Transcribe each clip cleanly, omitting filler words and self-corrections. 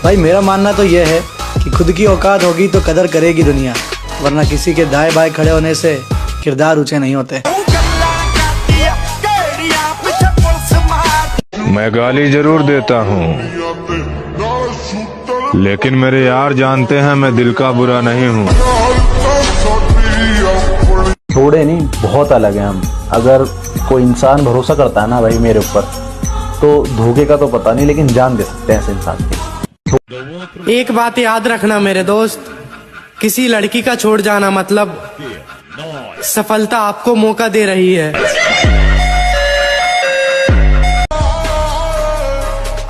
भाई मेरा मानना तो यह है कि खुद की औकात होगी तो कदर करेगी दुनिया, वरना किसी के दाएं बाएं खड़े होने से किरदार ऊंचे नहीं होते। मैं गाली जरूर देता हूँ, लेकिन मेरे यार जानते हैं मैं दिल का बुरा नहीं हूँ। थोड़े नहीं, बहुत अलग हैं हम। अगर कोई इंसान भरोसा करता है ना भाई मेरे ऊपर, तो धोखे का तो पता नहीं, लेकिन जान दे सकते हैं ऐसे इंसान की। एक बात याद रखना मेरे दोस्त, किसी लड़की का छोड़ जाना मतलब सफलता आपको मौका दे रही है।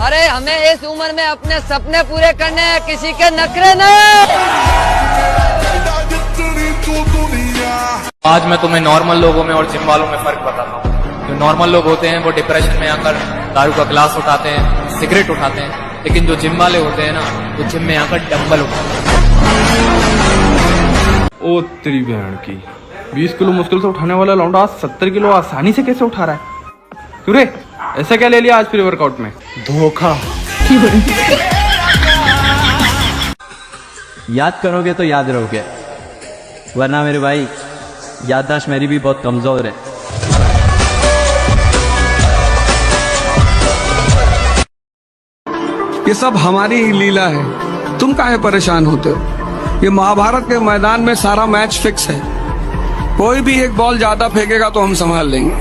अरे हमें इस उम्र में अपने सपने पूरे करने हैं, किसी के नखरे नहीं। आज मैं तुम्हें नॉर्मल लोगों में और जिम वालों में फर्क बताता हूँ। जो नॉर्मल लोग होते हैं वो डिप्रेशन में आकर दारू का ग्लास उठाते हैं, सिगरेट उठाते हैं, लेकिन जो जिम वाले होते हैं ना, वो जिम में आकर डंबल उठाते हैं। ओ तेरी बहन की, 20 किलो मुश्किल से उठाने वाला लौंडा 70 किलो आसानी से कैसे उठा रहा है? क्यों रे, ऐसा क्या ले लिया आज प्री वर्कआउट में? धोखा। याद करोगे तो याद रहोगे, वरना मेरे भाई याददाश्त मेरी भी बहुत कमजोर है। ये सब हमारी ही लीला है, तुम काहे परेशान होते हो? ये महाभारत के मैदान में सारा मैच फिक्स है। कोई भी एक बॉल ज्यादा फेंकेगा तो हम संभाल लेंगे।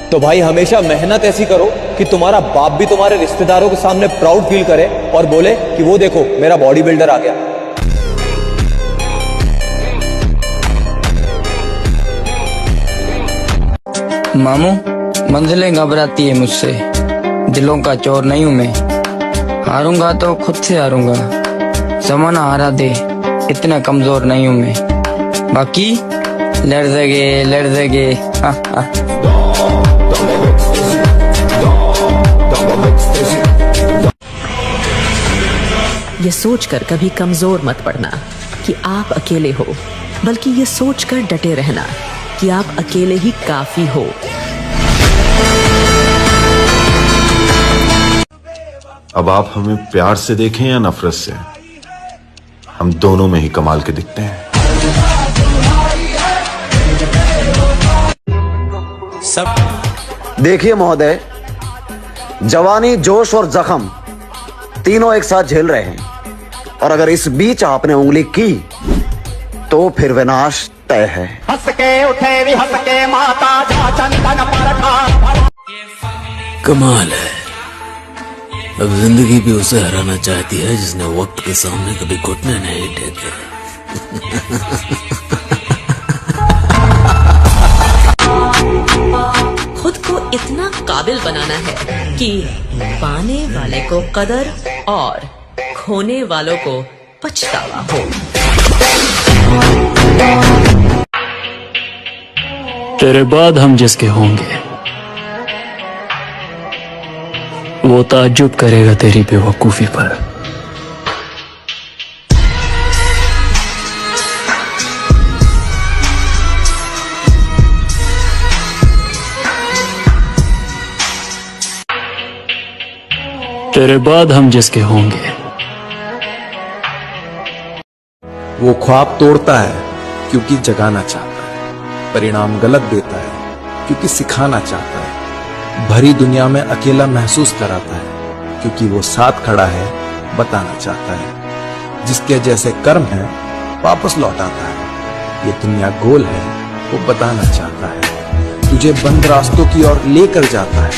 तो भाई हमेशा मेहनत ऐसी करो कि तुम्हारा बाप भी तुम्हारे रिश्तेदारों के सामने प्राउड फील करे और बोले कि वो देखो मेरा बॉडी बिल्डर आ गया। मामू, मंजिलें घबराती है मुझसे, दिलों का चोर नहीं हूं मैं। हारूंगा तो खुद से हारूंगा, जमाना हारा दे, इतना कमजोर नहीं हूं मैं। बाकी लड़ देंगे। ये सोचकर कभी कमजोर मत पड़ना कि आप अकेले हो, बल्कि ये सोचकर डटे रहना कि आप अकेले ही काफी हो। अब आप हमें प्यार से देखें या नफरत से, हम दोनों में ही कमाल के दिखते हैं। सब देखिए महोदय, जवानी, जोश और जख्म तीनों एक साथ झेल रहे हैं, और अगर इस बीच आपने उंगली की तो फिर विनाश तय है। हंस के उठे भी हंस के माता जा चंदन पर कमाल है। अब जिंदगी भी उसे हराना चाहती है जिसने वक्त के सामने कभी घुटने नहीं टेके। खुद को इतना काबिल बनाना है कि पाने वाले को कदर और खोने वालों को पछतावा हो। तेरे बाद हम जिसके होंगे वो ताज्जुब करेगा तेरी बेवकूफी पर। तेरे बाद हम जिसके होंगे वो ख्वाब तोड़ता है क्योंकि जगाना चाहता है, परिणाम गलत देता है क्योंकि सिखाना चाहता है, भरी दुनिया में अकेला महसूस कराता है क्योंकि वो साथ खड़ा है, बताना चाहता है। जिसके जैसे कर्म है वापस लौटाता है। ये दुनिया गोल है, वो बताना चाहता है। तुझे बंद रास्तों की ओर लेकर जाता है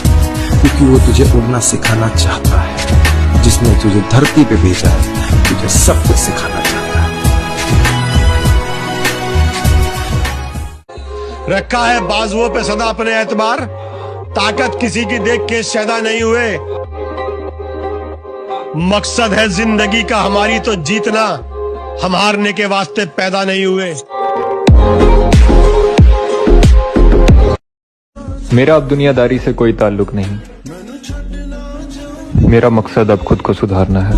क्योंकि वो तुझे उड़ना सिखाना चाहता है। जिसने तुझे धरती पे भेजा है तुझे सब कुछ सिखाना चाहता है। रखा है बाजुओं पे सदा अपने एतबार, ताकत किसी की देख के शैदा नहीं हुए। मकसद है जिंदगी का हमारी तो जीतना, हम हारने के वास्ते पैदा नहीं हुए। मेरा अब दुनियादारी से कोई ताल्लुक नहीं, मेरा मकसद अब खुद को सुधारना है।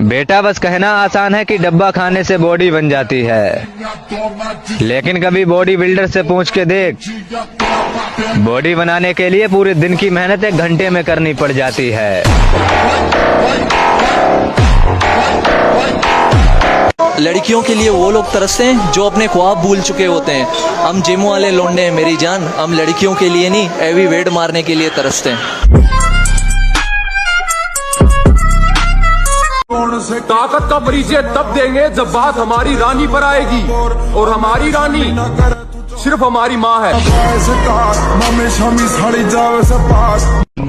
बेटा बस कहना आसान है कि डब्बा खाने से बॉडी बन जाती है, लेकिन कभी बॉडी बिल्डर से पूछ के देख, बॉडी बनाने के लिए पूरे दिन की मेहनत 1 घंटे में करनी पड़ जाती है। लड़कियों के लिए वो लोग तरसते हैं जो अपने ख्वाब भूल चुके होते हैं। हम जिम वाले लौंडे हैं मेरी जान, हम लड़कियों के लिए नहीं हैवी वेट मारने के लिए तरसते हैं। ताकत का परिचय तब देंगे जब बात हमारी रानी पर आएगी, और हमारी रानी सिर्फ हमारी माँ है।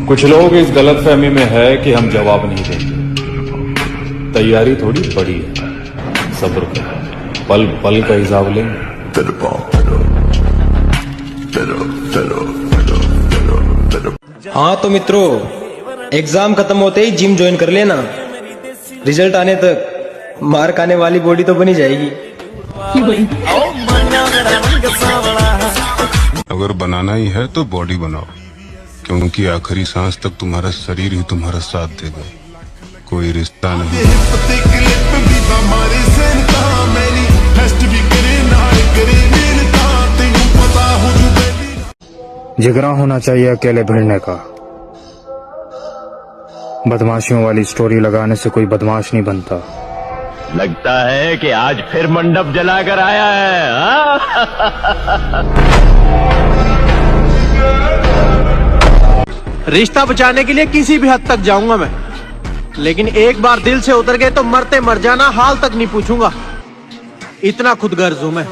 कुछ लोग इस गलतफहमी में है कि हम जवाब नहीं देंगे। तैयारी थोड़ी बड़ी है, सब्र करो, पल पल का हिसाब लेंगे। हाँ तो मित्रों, एग्जाम खत्म होते ही जिम ज्वाइन कर लेना। रिजल्ट आने तक मार्क आने वाली बॉडी तो बनी जाएगी। अगर बनाना ही है तो बॉडी बनाओ, क्योंकि आखिरी सांस तक तुम्हारा शरीर ही तुम्हारा साथ देगा, कोई रिश्ता नहीं। जिगरा होना चाहिए अकेले भिड़ने का। बदमाशियों वाली स्टोरी लगाने से कोई बदमाश नहीं बनता। लगता है कि आज फिर मंडप जलाकर आया है। रिश्ता बचाने के लिए किसी भी हद तक जाऊंगा मैं, लेकिन एक बार दिल से उतर गए तो मरते मर जाना हाल तक नहीं पूछूंगा, इतना खुदगर्ज हूं मैं।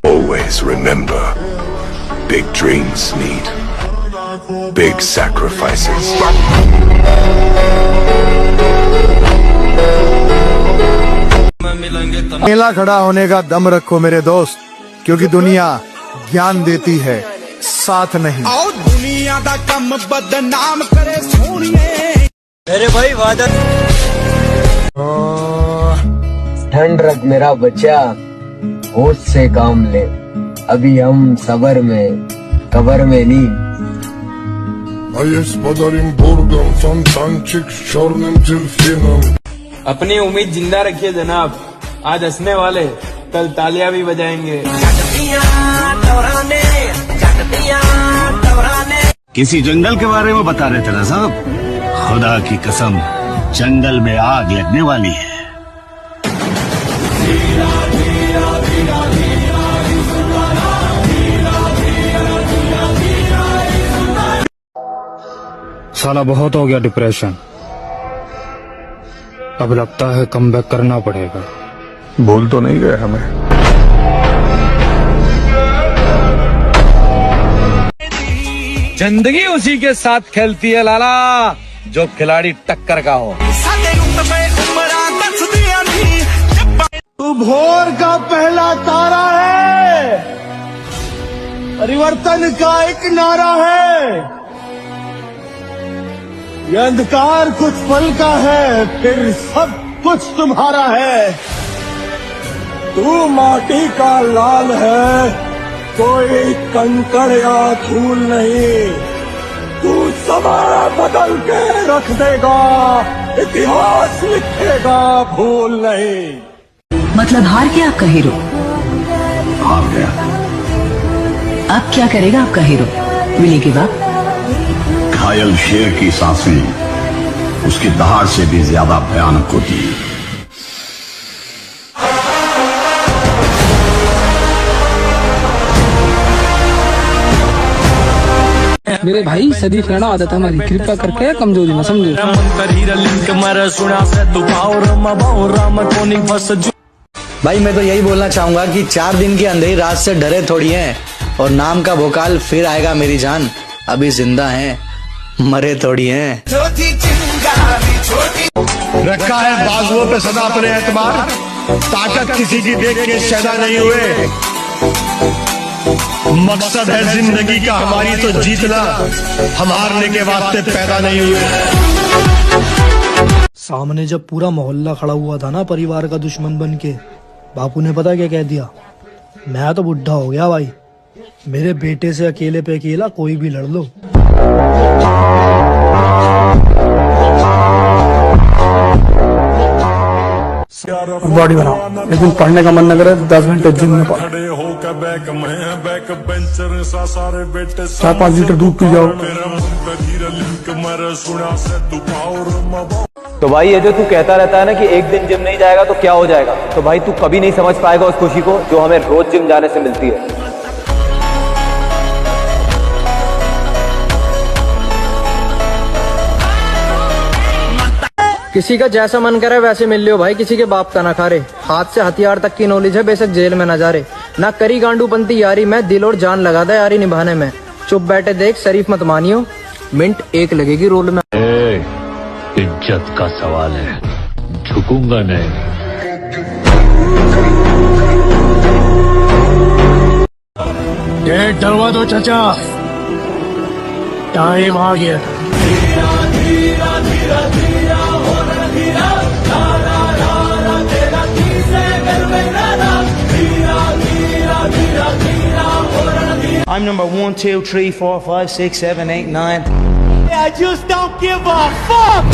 Always remember, big dreams need big sacrifices. मेला खड़ा होने का दम रखो मेरे दोस्त, क्योंकि दुनिया ज्ञान देती है, साथ नहीं। दुनिया दा कम बदनाम करे सोनिए मेरे भाई वादा। ठंड रख मेरा बच्चा, होश से काम ले, अभी हम सबर में कबर में नहीं। अपनी उम्मीद जिंदा रखिए जनाब, आज हंसने वाले कल तालियां भी बजाएंगे। किसी जंगल के बारे में बता रहे थे ना साहब, खुदा की कसम जंगल में आग लगने वाली है। साला बहुत हो गया डिप्रेशन, अब लगता है कमबैक करना पड़ेगा। भूल तो नहीं गए हमें। जिंदगी उसी के साथ खेलती है लाला, जो खिलाड़ी टक्कर का हो। तू भोर का पहला तारा है, परिवर्तन का एक नारा है। ये अंधकार कुछ पल का है, फिर सब कुछ तुम्हारा है। तू माटी का लाल है, कोई कंकड़ या धूल नहीं। तू समय बदल के रख देगा, इतिहास लिखेगा भूल नहीं। मतलब हार गया आपका हीरो? हार गया। अब क्या करेगा आपका हीरो मिलने के बाद? घायल शेर की सांसें उसकी दहाड़ से भी ज्यादा भयानक होती है। मेरे भाई सदी रहना आदत हमारी, कृपा करके कमजोरी न समझो। भाई मैं तो यही बोलना चाहूंगा कि 4 दिन की अंधेरी रात से डरे थोड़ी हैं, और नाम का भोकाल फिर आएगा मेरी जान। अभी जिंदा हैं, मरे थोड़ी हैं। रखा है बाजुओं पे सदा अपने एतबार, ताकत किसी की देख के शैदा नहीं हुए। मकसद है जिंदगी का हमारी तो जीतना, हम हारने के वास्ते पैदा नहीं हुए। सामने जब पूरा मोहल्ला खड़ा हुआ था ना परिवार का दुश्मन बन के, बापू ने पता क्या कह दिया? मैं तो बुढ़ा हो गया भाई, मेरे बेटे से अकेले पे अकेला कोई भी लड़ लो। बॉडी बनाओ, लेकिन पढ़ने का मन न करे 10 घंटे जिम में पढ़ो, 4-5 लीटर दूध पी जाओ। तो भाई ये जो तू कहता रहता है ना कि एक दिन जिम नहीं जाएगा तो क्या हो जाएगा, तो भाई तू कभी नहीं समझ पाएगा उस खुशी को जो हमें रोज जिम जाने से मिलती है। किसी का जैसा मन करे वैसे मिल लियो भाई, किसी के बाप का ना खारे। हाथ से हथियार तक की नॉलेज है, बेशक जेल में न जा रहे। ना करी गांडूपंती यारी मैं, दिल और जान लगा दे यारी निभाने में। चुप बैठे देख शरीफ मत मानियो, मिनट 1 लगेगी रोल में। इज्जत का सवाल है, झुकूंगा नहीं। गेट डरवा दो चाचा, टाइम आ गया। I'm number 1, 2, 3, 4, 5, 6, 7, 8, 9. I just don't give a fuck!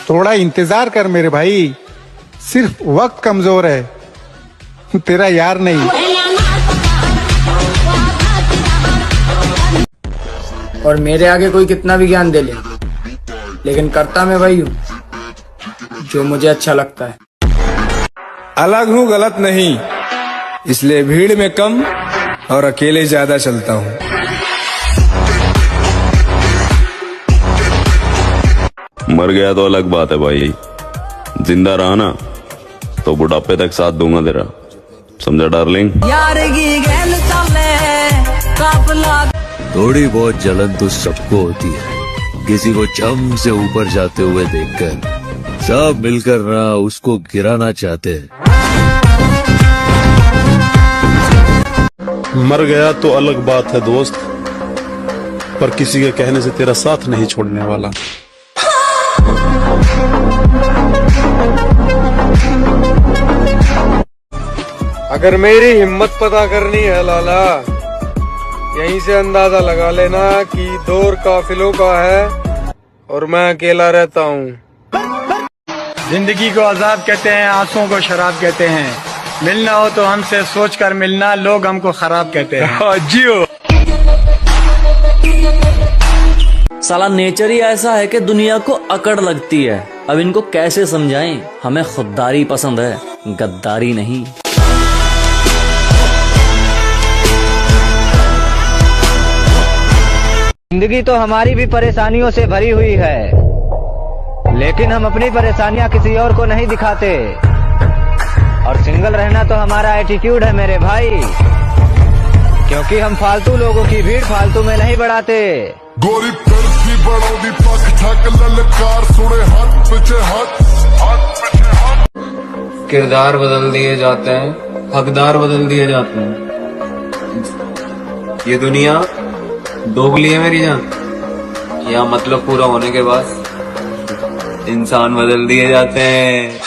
थोड़ा इंतजार कर मेरे भाई, सिर्फ वक्त कमजोर है, तेरा यार नहीं। और मेरे आगे कोई कितना भी ज्ञान दे ले, लेकिन करता मैं वही हूँ जो मुझे अच्छा लगता है। अलग हूँ गलत नहीं, इसलिए भीड़ में कम और अकेले ज्यादा चलता हूँ। मर गया तो अलग बात है भाई, जिंदा रहा ना तो बुढ़ापे तक साथ दूंगा तेरा, समझा डार्लिंग। थोड़ी बहुत जलन तो सबको होती है, किसी को जम से ऊपर जाते हुए देखकर सब मिलकर ना उसको गिराना चाहते हैं। मर गया तो अलग बात है दोस्त, पर किसी के कहने से तेरा साथ नहीं छोड़ने वाला। अगर मेरी हिम्मत पता करनी है लाला, यहीं से अंदाजा लगा लेना कि दौर काफिलों का है और मैं अकेला रहता हूँ। जिंदगी को अजाब कहते हैं, आंसुओं को शराब कहते हैं। मिलना हो तो हमसे सोच कर मिलना, लोग हमको खराब कहते हैं। जियो। साला नेचर ही ऐसा है कि दुनिया को अकड़ लगती है। अब इनको कैसे समझाएं, हमें खुददारी पसंद है, गद्दारी नहीं। जिंदगी तो हमारी भी परेशानियों से भरी हुई है, लेकिन हम अपनी परेशानियां किसी और को नहीं दिखाते। और सिंगल रहना तो हमारा एटीट्यूड है मेरे भाई, क्योंकि हम फालतू लोगों की भीड़ फालतू में नहीं बढ़ाते। गोरी की बड़ोदी पक ठक ललकार सुने हाथ पीछे हाथ, हाथ पीछे हाथ। किरदार बदल दिए जाते हैं, हकदार बदल दिए जाते हैं। ये दुनिया दोगली है मेरी जान, या मतलब पूरा होने के बाद इंसान बदल दिए जाते हैं।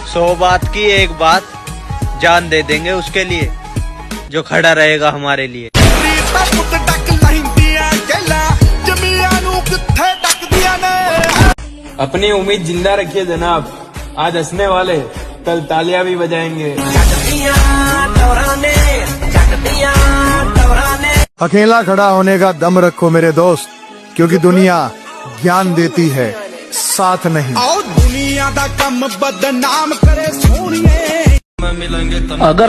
100 बात की एक बात, जान दे देंगे उसके लिए जो खड़ा रहेगा हमारे लिए। अपनी उम्मीद जिंदा रखिए जनाब, आज हंसने वाले कल तालियां भी बजाएंगे। अकेला खड़ा होने का दम रखो मेरे दोस्त, क्योंकि दुनिया ज्ञान देती है, साथ नहीं। दुनिया दा कम बदनाम करे सोनिए, अगर